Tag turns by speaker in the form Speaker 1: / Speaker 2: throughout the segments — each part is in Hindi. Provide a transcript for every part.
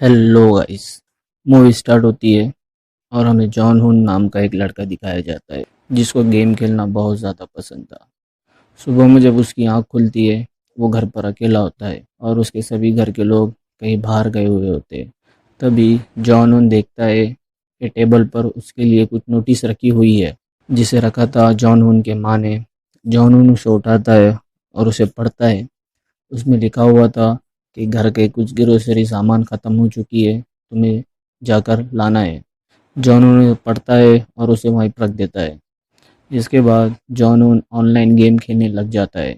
Speaker 1: Hello guys. मूवी स्टार्ट होती है और हमें जॉन हुन नाम का एक लड़का दिखाया जाता है जिसको गेम खेलना बहुत ज़्यादा पसंद था। सुबह में जब उसकी आंख खुलती है वो घर पर अकेला होता है और उसके सभी घर के लोग कहीं बाहर गए हुए होते हैं। तभी जॉन हुन देखता है कि टेबल पर उसके लिए कुछ नोटिस रखी हुई है जिसे रखा था जॉन हुन के माँ ने। जॉन हुन उसे उठाता है और उसे पढ़ता है। उसमें लिखा हुआ था कि घर के कुछ ग्रोसरी सामान ख़त्म हो चुकी है, तुम्हें जाकर लाना है। जॉन उन्हें पढ़ता है और उसे वहीं रख देता है। जिसके बाद जॉन ऑनलाइन गेम खेलने लग जाता है।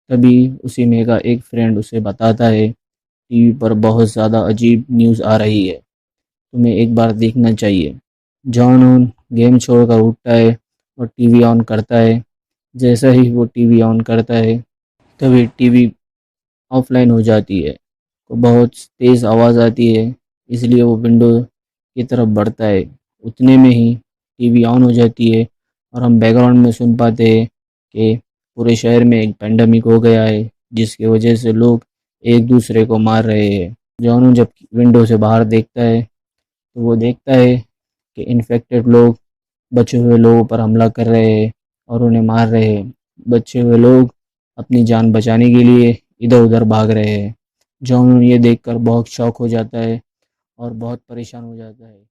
Speaker 1: तभी उसी में का एक फ्रेंड उसे बताता है टीवी पर बहुत ज़्यादा अजीब न्यूज़ आ रही है, तुम्हें एक बार देखना चाहिए। जॉन उन गेम छोड़कर उठता है और टीवी ऑन करता है। जैसा ही वो टीवी ऑन करता है तभी टीवी ऑफलाइन हो जाती है। को बहुत तेज़ आवाज़ आती है, इसलिए वो विंडो की तरफ बढ़ता है। उतने में ही टीवी ऑन हो जाती है और हम बैकग्राउंड में सुन पाते हैं कि पूरे शहर में एक पेंडेमिक हो गया है जिसकी वजह से लोग एक दूसरे को मार रहे हैं। जॉन जब विंडो से बाहर देखता है तो वो देखता है कि इन्फेक्टेड लोग बचे हुए लोगों पर हमला कर रहे हैं और उन्हें मार रहे हैं। बचे हुए लोग अपनी जान बचाने के लिए इधर-उधर भाग रहे हैं। जॉन ये देखकर बहुत शॉक हो जाता है और बहुत परेशान हो जाता है।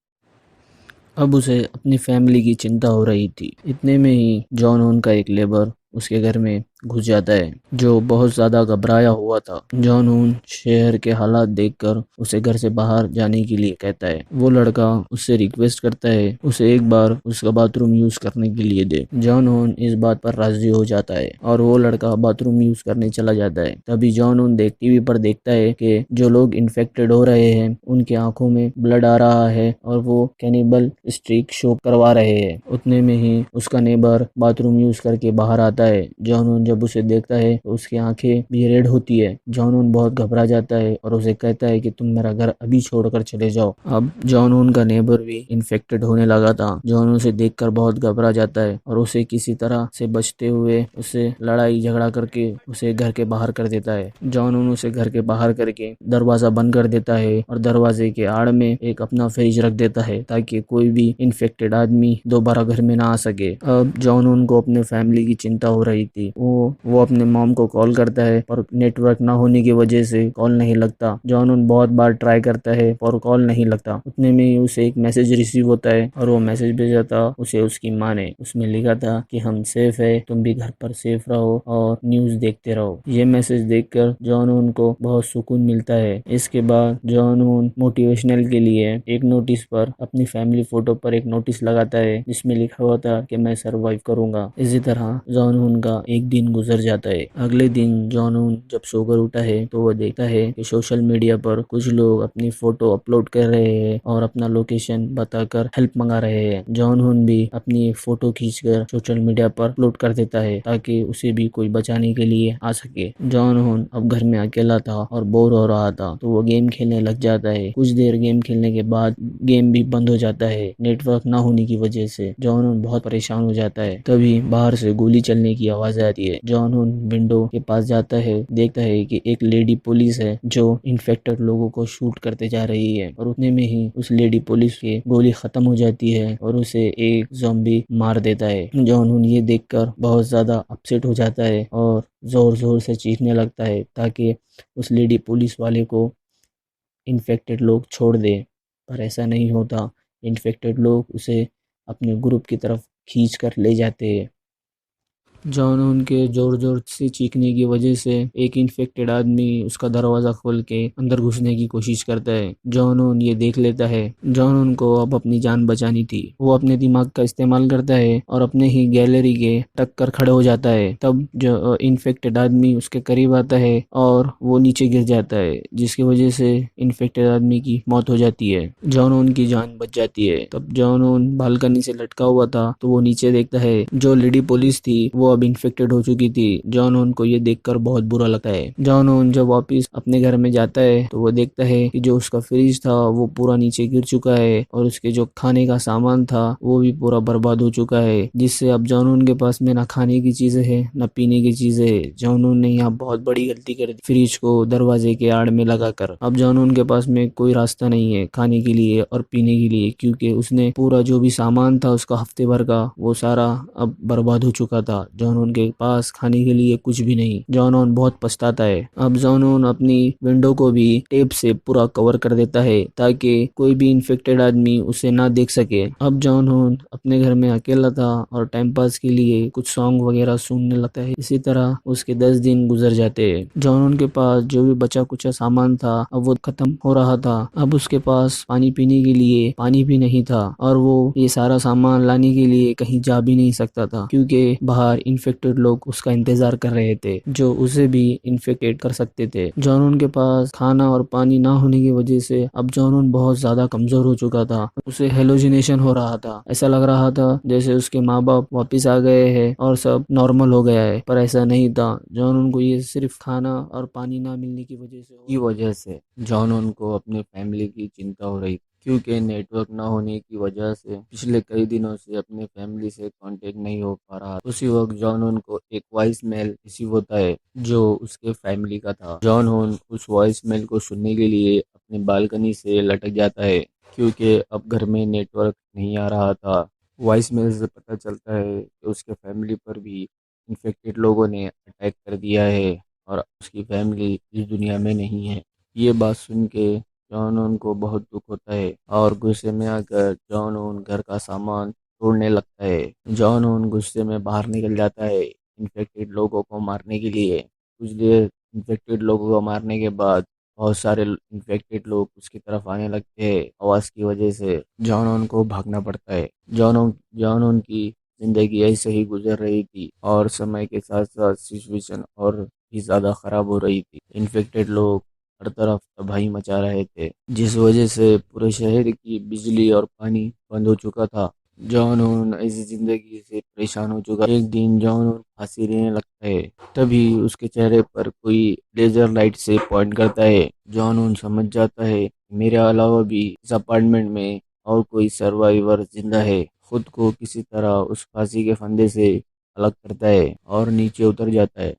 Speaker 1: अब उसे अपनी फैमिली की चिंता हो रही थी। इतने में ही जॉन हून का एक लेबर उसके घर में घुस जाता है जो बहुत ज़्यादा घबराया हुआ था। जॉन हून शहर के हालात देखकर उसे घर से बाहर जाने के लिए कहता है। वो लड़का उससे रिक्वेस्ट करता है उसे एक बार उसका बाथरूम यूज़ करने के लिए दे। जॉन हून इस बात पर राजी हो जाता है और वो लड़का बाथरूम यूज़ करने चला जाता है। तभी जॉन हून टीवी पर देखता है कि जो लोग इन्फेक्टेड हो रहे हैं उनकी आंखों में ब्लड आ रहा है और वो कैनिबल स्ट्रीक शो करवा रहे हैं। उतने में ही उसका नेबर बाथरूम यूज करके बाहर आता है। जॉन जब उसे देखता है तो उसकी आंखें भी रेड होती है। जॉन बहुत घबरा जाता है और उसे कहता है कि तुम मेरा घर अभी छोड़कर चले जाओ। अब जॉन का नेबर भी इन्फेक्टेड होने लगा था। जॉन उसे देखकर बहुत घबरा जाता है और उसे किसी तरह से बचते हुए उसे लड़ाई झगड़ा करके उसे घर के बाहर कर देता है। जॉन उसे घर के बाहर करके दरवाजा बंद कर देता है और दरवाजे के आड़ में एक अपना फ्रिज रख देता है ताकि कोई भी इन्फेक्टेड आदमी दोबारा घर में ना आ सके। अब जॉन उनको अपने फैमिली की चिंता हो रही थी। वो अपने मॉम को कॉल करता है पर नेटवर्क ना होने की वजह से कॉल नहीं लगता। जॉन उन बहुत बार ट्राई करता है पर कॉल नहीं लगता। उतने में ही उसे एक मैसेज रिसीव होता है और वो मैसेज भेजा था उसे उसकी माँ ने। उसमें लिखा था कि हम सेफ है, तुम भी घर पर सेफ रहो और न्यूज देखते रहो। ये मैसेज देखकर जॉन उनको बहुत सुकून मिलता है। इसके बाद जॉन उन मोटिवेशनल के लिए एक नोटिस पर अपनी फैमिली फोटो पर एक नोटिस लगाता है जिसमें लिखा हुआ था कि मैं सरवाइव करूंगा। इसी तरह जॉन हून का एक दिन गुजर जाता है। अगले दिन जॉन हून जब सोकर उठा है तो वो देखता है कि सोशल मीडिया पर कुछ लोग अपनी फोटो अपलोड कर रहे हैं और अपना लोकेशन बताकर हेल्प मंगा रहे हैं। जॉन हून भी अपनी एक फोटो खींचकर सोशल मीडिया पर अपलोड कर देता है ताकि उसे भी कोई बचाने के लिए आ सके। जॉन हून अब घर में अकेला था और बोर हो रहा था तो वो गेम खेलने लग जाता है। कुछ देर गेम खेलने के बाद गेम भी बंद हो जाता है नेटवर्क ना होने की वजह से। जॉन बहुत परेशान हो जाता है। तभी बाहर से गोली चलने की आवाज आती है। जॉन विंडो के पास जाता है, देखता है कि एक लेडी पुलिस है जो इन्फेक्टेड लोगों को शूट करते जा रही है और उतने में ही उस लेडी पुलिस की गोली खत्म हो जाती है और उसे एक ज़ॉम्बी मार देता है। जॉन ये देखकर बहुत ज्यादा अपसेट हो जाता है और जोर जोर से चीखने लगता है ताकि उस लेडी पुलिस वाले को इन्फेक्टेड लोग छोड़ दे, पर ऐसा नहीं होता। इन्फेक्टेड लोग उसे अपने ग्रुप की तरफ खींच कर ले जाते हैं। जॉन उनके जोर जोर से चीखने की वजह से एक इन्फेक्टेड आदमी उसका दरवाजा खोल के अंदर घुसने की कोशिश करता है। जॉन उन ये देख लेता है। जॉन उनको अब अपनी जान बचानी थी। वो अपने दिमाग का इस्तेमाल करता है और अपने ही गैलरी के टक्कर खड़े हो जाता है। तब जो इन्फेक्टेड आदमी उसके करीब आता है और वो नीचे गिर जाता है जिसकी वजह से इन्फेक्टेड आदमी की मौत हो जाती है। जॉन उन की जान बच जाती है। तब जॉन उन बालकनी से लटका हुआ था तो वो नीचे देखता है। जो लेडी पुलिस थी वो अब इन्फेक्टेड हो चुकी थी। जॉन हून को ये देखकर बहुत बुरा लगता है। जॉन हून जब वापस अपने घर में जाता है तो वो देखता है कि जो उसका फ्रिज था वो पूरा नीचे गिर चुका है और उसके जो खाने का सामान था वो भी पूरा बर्बाद हो चुका है, जिससे अब जॉन हून के पास में ना खाने की चीजें हैं ना पीने की चीजें है। जॉन हून ने यहाँ बहुत बड़ी गलती कर दी फ्रिज को दरवाजे के आड़ में लगाकर। अब जॉन हून के पास में कोई रास्ता नहीं है खाने के लिए और पीने के लिए, क्योंकि उसने पूरा जो भी सामान था उसका हफ्ते भर का वो सारा अब बर्बाद हो चुका था। जॉन हून के पास खाने के लिए कुछ भी नहीं। जॉन हून बहुत पछताता है। अब जॉन हून अपनी विंडो को भी टेप से पूरा कवर कर देता है ताकि कोई भी इन्फेक्टेड आदमी उसे ना देख सके। अब जॉन हून अपने घर में अकेला था और टाइम पास के लिए कुछ सॉन्ग वगैरह सुनने लगता है। इसी तरह उसके 10 दिन गुजर जाते हैं। जॉन हून के पास जो भी बचा कुचा सामान था अब वो खत्म हो रहा था। अब उसके पास पानी पीने के लिए पानी भी नहीं था और वो ये सारा सामान लाने के लिए कहीं जा भी नहीं सकता था, क्योंकि बाहर इन्फेक्टेड लोग उसका इंतजार कर रहे थे जो उसे भी इन्फेक्टेड कर सकते थे। जॉन हून के पास खाना और पानी ना होने की वजह से अब जॉन हून बहुत ज्यादा कमजोर हो चुका था। उसे हेलोजिनेशन हो रहा था। ऐसा लग रहा था जैसे उसके माँ बाप वापिस आ गए हैं और सब नॉर्मल हो गया है, पर ऐसा नहीं था। जॉन हून को ये सिर्फ खाना और पानी ना मिलने की वजह से जॉन हून को अपने फैमिली की चिंता हो रही, क्योंकि नेटवर्क ना होने की वजह से पिछले कई दिनों से अपने फैमिली से कांटेक्ट नहीं हो पा रहा। उसी वक्त जॉन हून को एक वॉइस मेल रिसीव होता है जो उसके फैमिली का था। जॉन हून उस वॉइस मेल को सुनने के लिए अपनी बालकनी से लटक जाता है, क्योंकि अब घर में नेटवर्क नहीं आ रहा था। वॉइस मेल से पता चलता है कि उसके फैमिली पर भी इन्फेक्टेड लोगों ने अटैक कर दिया है और उसकी फैमिली इस दुनिया में नहीं है। ये बात सुन के जॉन हून को बहुत दुख होता है और गुस्से में आकर जॉन हून घर का सामान तोड़ने लगता है। जॉन हून गुस्से में बाहर निकल जाता है इन्फेक्टेड लोगों को मारने के लिए। कुछ देर इन्फेक्टेड लोगों को मारने के बाद बहुत सारे इन्फेक्टेड लोग उसकी तरफ आने लगते हैं। आवाज़ की वजह से जॉन हून को भागना पड़ता है। जॉन हून की जिंदगी ऐसे ही गुजर रही थी और समय के साथ साथ सिचुएशन और भी ज़्यादा ख़राब हो रही थी। इन्फेक्टेड लोग हर तरफ तबाही मचा रहे थे, जिस वजह से पूरे शहर की बिजली और पानी बंद हो चुका था। जॉन हून ऐसी जिंदगी से परेशान हो चुका। एक दिन जॉन हून फांसी लेने लगता है, तभी उसके चेहरे पर कोई लेजर लाइट से पॉइंट करता है। जॉन हून समझ जाता है मेरे अलावा भी इस अपार्टमेंट में और कोई सर्वाइवर जिंदा है। खुद को किसी तरह उस फांसी के फंदे से अलग करता है और नीचे उतर जाता है।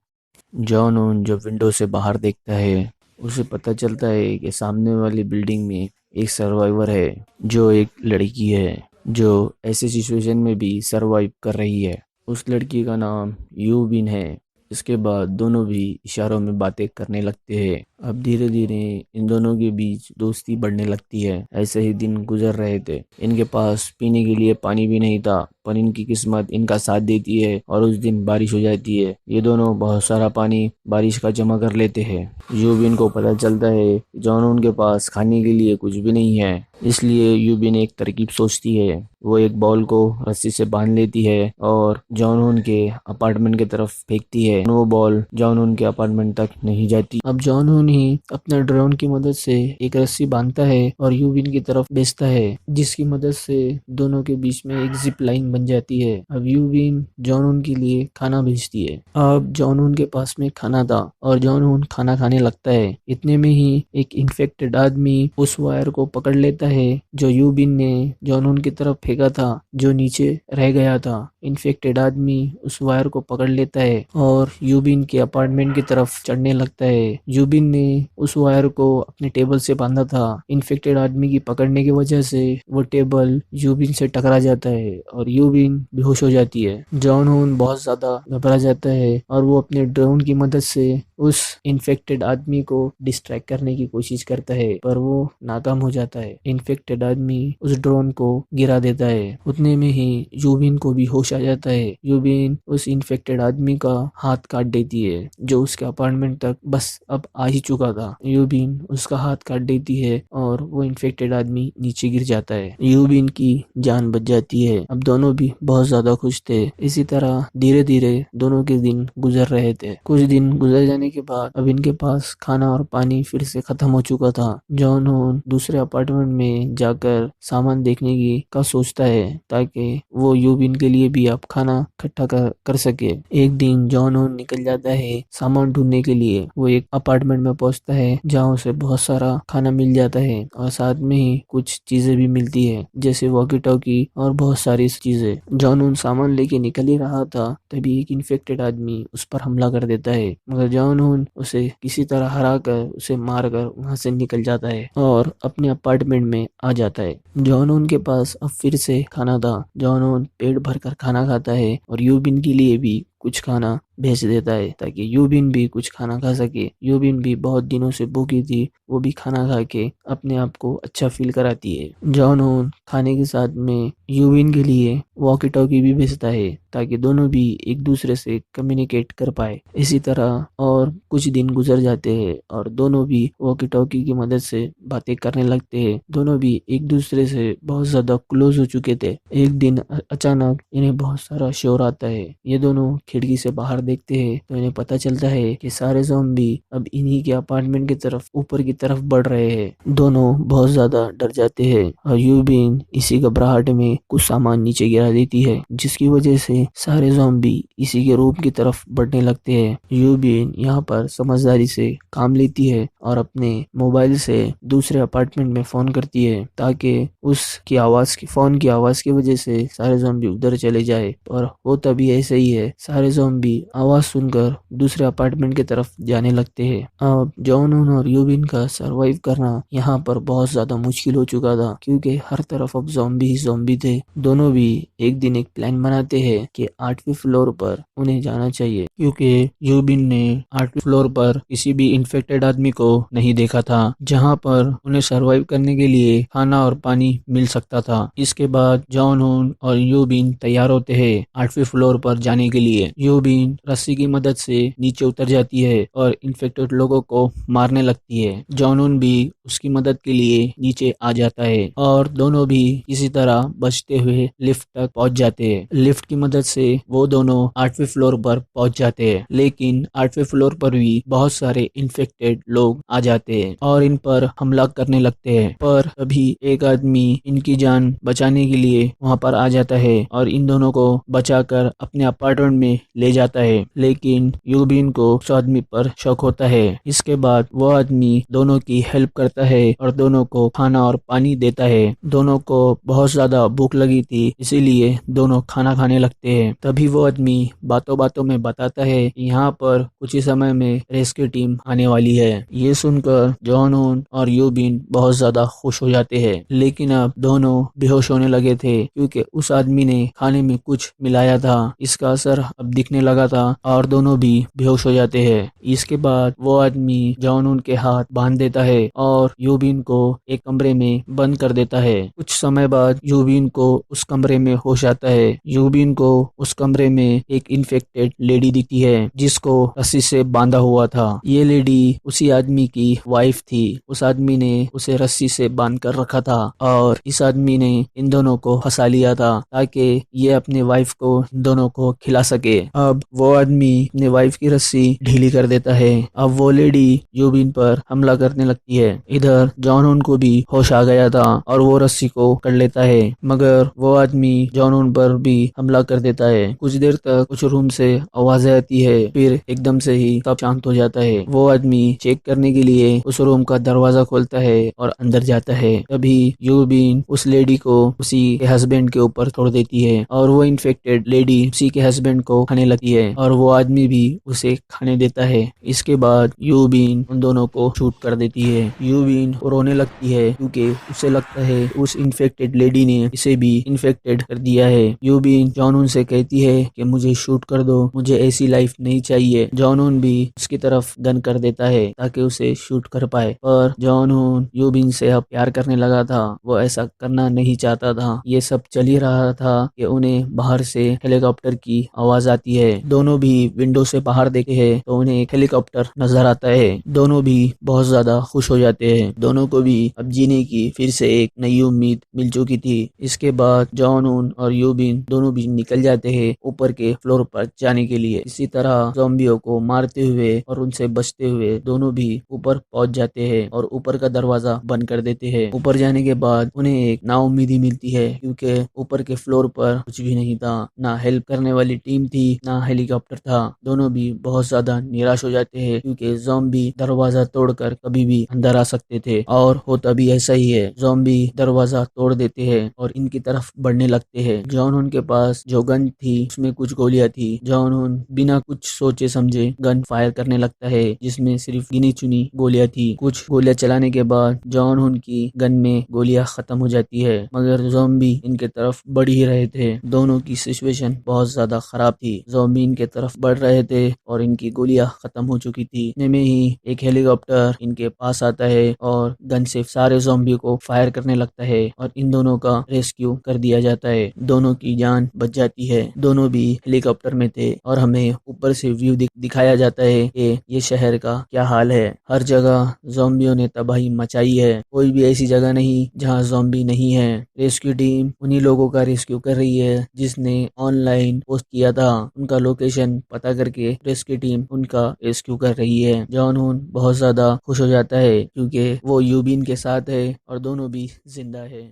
Speaker 1: जॉन हून जब विंडो से बाहर देखता है उसे पता चलता है कि सामने वाली बिल्डिंग में एक सर्वाइवर है, जो एक लड़की है जो ऐसे सिचुएशन में भी सरवाइव कर रही है। उस लड़की का नाम यूबिन है। इसके बाद दोनों भी इशारों में बातें करने लगते हैं। अब धीरे धीरे इन दोनों के बीच दोस्ती बढ़ने लगती है। ऐसे ही दिन गुजर रहे थे। इनके पास पीने के लिए पानी भी नहीं था, पर इनकी किस्मत इनका साथ देती है और उस दिन बारिश हो जाती है। ये दोनों बहुत सारा पानी बारिश का जमा कर लेते हैं। यूबिन को पता चलता है कि जॉन उनके पास खाने के लिए कुछ भी नहीं है, इसलिए यूबिन एक तरकीब सोचती है। वो एक बॉल को रस्सी से बांध लेती है और जॉन हून के अपार्टमेंट की तरफ फेंकती है। वो बॉल जॉन हून के अपार्टमेंट तक नहीं जाती। अब जॉन हून ही अपने ड्रोन की मदद से एक रस्सी बांधता है और यूबिन की तरफ भेजता है, जिसकी मदद से दोनों के बीच में एक जिप लाइन बन जाती है। अब यूबिन जॉन हून के लिए खाना भेजती है। अब जॉन हून के पास में खाना था और जॉन हून खाना खाने लगता है। इतने में ही एक इन्फेक्टेड आदमी उस वायर को पकड़ लेता है जो यूबिन ने जॉन हून की तरफ फेंका था, जो नीचे रह गया था। इन्फेक्टेड आदमी उस वायर को पकड़ लेता है और यूबिन के अपार्टमेंट की तरफ चढ़ने लगता है। यूबिन ने उस वायर को अपने टेबल से बांधा था। इन्फेक्टेड आदमी की पकड़ने की वजह से वो टेबल यूबिन से टकरा जाता है और यूबिन बेहोश हो जाती है। जॉन हून बहुत ज्यादा घबरा जाता है और वो अपने ड्रोन की मदद से उस इन्फेक्टेड आदमी को डिस्ट्रैक्ट करने की कोशिश करता है, पर वो नाकाम हो जाता है। इन्फेक्टेड आदमी उस ड्रोन को गिरा देता है। उतने में ही यूबिन को भी होश आ जाता है। यूबिन उस इन्फेक्टेड आदमी का हाथ काट देती है, जो उसके अपार्टमेंट तक बस अब आ ही चुका था। यूबिन उसका हाथ काट देती है और और वो इन्फेक्टेड आदमी नीचे गिर जाता है। यूबिन की जान बच जाती है। अब दोनों भी बहुत ज्यादा खुश थे। इसी तरह धीरे धीरे दोनों के दिन गुजर रहे थे। कुछ दिन गुजर जाने के बाद अब इनके पास खाना और पानी फिर से खत्म हो चुका था। जॉन हून दूसरे अपार्टमेंट में जाकर सामान देखने की का सोचता है ताकि वो यूबिन के लिए भी अब खाना इकट्ठा कर सके। एक दिन जॉन हून निकल जाता है सामान ढूंढने के लिए। वो एक अपार्टमेंट में पहुंचता है जहाँ उसे बहुत सारा खाना मिल जाता है और साथ में ही कुछ चीजें भी मिलती है जैसे वॉकी टॉकी और बहुत सारी चीजें। जॉन हून सामान लेके निकल ही रहा था तभी एक इन्फेक्टेड आदमी उस पर हमला कर देता है, मगर जॉन हून उसे किसी तरह हरा कर उसे मार कर वहाँ से निकल जाता है और अपने अपार्टमेंट में आ जाता है। जॉन हून के पास अब फिर से खाना था। जॉन हून पेट भर कर खाना खाता है और यूबिन के लिए भी कुछ खाना भेज देता है ताकि यूबिन भी कुछ खाना खा सके। यूबिन भी बहुत दिनों से भूखी थी, वो भी खाना खा के अपने आप को अच्छा फील कराती है। जॉन हून खाने के साथ में यूबिन के लिए वॉकी टॉकी भी भेजता है ताकि दोनों भी एक दूसरे से कम्युनिकेट कर पाए। इसी तरह और कुछ दिन गुजर जाते हैं और दोनों भी वॉकी टॉकी की मदद से बातें करने लगते हैं। दोनों भी एक दूसरे से बहुत ज्यादा क्लोज हो चुके थे। एक दिन अचानक इन्हें बहुत सारा शोर आता है। ये दोनों खिड़की से बाहर देखते हैं तो इन्हें पता चलता है कि सारे ज़ॉम्बी अब इन्हीं के अपार्टमेंट की तरफ ऊपर की तरफ बढ़ रहे हैं। दोनों बहुत ज्यादा डर जाते हैं और यूबिन इसी घबराहट में कुछ सामान नीचे गिरा देती है जिसकी वजह से सारे ज़ॉम्बी इसी के रूम की तरफ बढ़ने लगते हैं। यूबिन यहाँ पर समझदारी से काम लेती है और अपने मोबाइल से दूसरे अपार्टमेंट में फोन करती है ताकि उसकी फोन की आवाज की वजह से सारे ज़ॉम्बी उधर चले जाए। और वो तभी ऐसे ही है, सारे ज़ॉम्बी आवाज सुनकर दूसरे अपार्टमेंट की तरफ जाने लगते हैं। अब जॉन हून और यूबिन का सरवाइव करना यहाँ पर बहुत ज्यादा मुश्किल हो चुका था क्योंकि हर तरफ अब ज़ॉम्बी ही ज़ॉम्बी थे। दोनों भी एक दिन एक प्लान बनाते हैं कि 8वीं फ्लोर पर उन्हें जाना चाहिए क्योंकि यूबिन ने 8वीं फ्लोर पर किसी भी इन्फेक्टेड आदमी को नहीं देखा था जहाँ पर उन्हें सरवाइव करने के लिए खाना और पानी मिल सकता था। इसके बाद जॉन हून और यूबिन तैयार होते हैं 8वीं फ्लोर पर जाने के लिए। यूबिन रस्सी की मदद से नीचे उतर जाती है और इन्फेक्टेड लोगों को मारने लगती है। जॉन हून भी उसकी मदद के लिए नीचे आ जाता है और दोनों भी इसी तरह बचते हुए लिफ्ट तक पहुंच जाते हैं। लिफ्ट की मदद से वो दोनों 8वीं फ्लोर पर पहुंच जाते हैं, लेकिन 8वीं फ्लोर पर भी बहुत सारे इन्फेक्टेड लोग आ जाते हैं और इन पर हमला करने लगते हैं। पर तभी एक आदमी इनकी जान बचाने के लिए वहां पर आ जाता है और इन दोनों को बचाकर अपने अपार्टमेंट में ले जाता है, लेकिन यूबिन को उस आदमी पर शक होता है। इसके बाद वो आदमी दोनों की हेल्प करता है और दोनों को खाना और पानी देता है। दोनों को बहुत ज्यादा भूख लगी थी इसीलिए दोनों खाना खाने लगते हैं। तभी वो आदमी बातों बातों में बताता है कि यहाँ पर कुछ ही समय में रेस्क्यू टीम आने वाली है। ये सुनकर जॉन हून और यूबिन बहुत ज्यादा खुश हो जाते हैं, लेकिन अब दोनों बेहोश होने लगे थे क्योंकि उस आदमी ने खाने में कुछ मिलाया था। इसका असर अब दिखने लगा था और दोनों भी बेहोश हो जाते हैं। इसके बाद वो आदमी जॉन हून के हाथ बांध देता है और यूबिन को एक कमरे में बंद कर देता है। कुछ समय बाद यूबिन को उस कमरे में होश आता है। यूबिन को उस कमरे में एक इन्फेक्टेड लेडी दिखती है जिसको रस्सी से बांधा हुआ था। ये लेडी उसी आदमी की वाइफ थी। उस आदमी ने उसे रस्सी से बांध कर रखा था और इस आदमी ने इन दोनों को फंसा लिया था ताकि ये अपने वाइफ को इन दोनों को खिला सके। अब वो आदमी अपने वाइफ की रस्सी ढीली कर देता है। अब वो लेडी यूबिन पर हमला करने लगती है। इधर जॉन हून को भी होश आ गया था और वो रस्सी को कर लेता है, मगर वो आदमी जॉन हून पर भी हमला कर देता है। कुछ देर तक कुछ रूम से आवाजें आती है, फिर एकदम से ही सब शांत हो जाता है। वो आदमी चेक करने के लिए उस रूम का दरवाजा खोलता है और अंदर जाता है। तभी यूबिन उस लेडी को उसी के हस्बैंड के ऊपर छोड़ देती है और वो इन्फेक्टेड लेडी उसी के हस्बैंड को खाने लगती है और वो आदमी भी उसे खाने देता है। इसके बाद यूबिन उन दोनों को शूट कर देती है। यूबिन रोने लगती है क्योंकि उसे लगता है उस इन्फेक्टेड लेडी ने इसे भी इन्फेक्टेड कर दिया है। यूबिन जॉन हून से कहती है कि मुझे शूट कर दो, मुझे ऐसी लाइफ नहीं चाहिए। जॉन हून भी उसकी तरफ गन कर देता है ताकि उसे शूट कर पाए, पर जॉन हून यूबिन से अब प्यार करने लगा था। वो ऐसा करना नहीं चाहता था। ये सब चल ही रहा था कि उन्हें बाहर से हेलीकॉप्टर की आवाज आती है। दोनों दोनों भी विंडो से बाहर देखे हैं तो उन्हें एक हेलीकॉप्टर नजर आता है। दोनों भी बहुत ज्यादा खुश हो जाते हैं। दोनों को भी अब जीने की फिर से एक नई उम्मीद मिल चुकी थी। इसके बाद जॉन हून और यूबिन दोनों भी निकल जाते हैं ऊपर के फ्लोर पर जाने के लिए। इसी तरह ज़ॉम्बियों को मारते हुए और उनसे बचते हुए दोनों भी ऊपर पहुंच जाते हैं और ऊपर का दरवाजा बंद कर देते हैं। ऊपर जाने के बाद उन्हें एक नाउम्मीदी मिलती है क्योंकि ऊपर के फ्लोर पर कुछ भी नहीं था, ना हेल्प करने वाली टीम थी, ना हेलीकॉप्टर था। दोनों भी बहुत ज्यादा निराश हो जाते हैं क्योंकि ज़ॉम्बी दरवाजा तोड़कर कभी भी अंदर आ सकते थे और होता भी ऐसा ही है। ज़ॉम्बी दरवाजा तोड़ देते हैं और इनकी तरफ बढ़ने लगते हैं। जॉन हून के पास जो गन थी उसमें कुछ गोलियां थी। जॉन हून बिना कुछ सोचे समझे गन फायर करने लगता है जिसमें सिर्फ गिनी चुनी गोलियां थी। कुछ गोलियां चलाने के बाद जॉन हून की गन में गोलियां खत्म हो जाती है मगर ज़ॉम्बी इनके तरफ बढ़ ही रहे थे। दोनों की सिचुएशन बहुत ज्यादा खराब थी। ज़ॉम्बी इनके तरफ बढ़ रहे थे और इनकी गोलियां खत्म हो चुकी थी। इतने में ही एक हेलीकॉप्टर इनके पास आता है और गन से सारे ज़ॉम्बी को फायर करने लगता है और इन दोनों का रेस्क्यू कर दिया जाता है। दोनों की जान बच जाती है। दोनों भी हेलीकॉप्टर में थे और हमें ऊपर से व्यू दिखाया जाता है कि ये शहर का क्या हाल है। हर जगह ज़ॉम्बियों ने तबाही मचाई है। कोई भी ऐसी जगह नहीं जहां ज़ॉम्बी नहीं है। रेस्क्यू टीम उन्हीं लोगों का रेस्क्यू कर रही है जिसने ऑनलाइन पोस्ट किया था। उनका लोकेशन पता करके रेस्क्यू टीम उनका रेस्क्यू कर रही है। जॉन हून बहुत ज्यादा खुश हो जाता है क्योंकि वो यूबिन के साथ है और दोनों भी जिंदा है।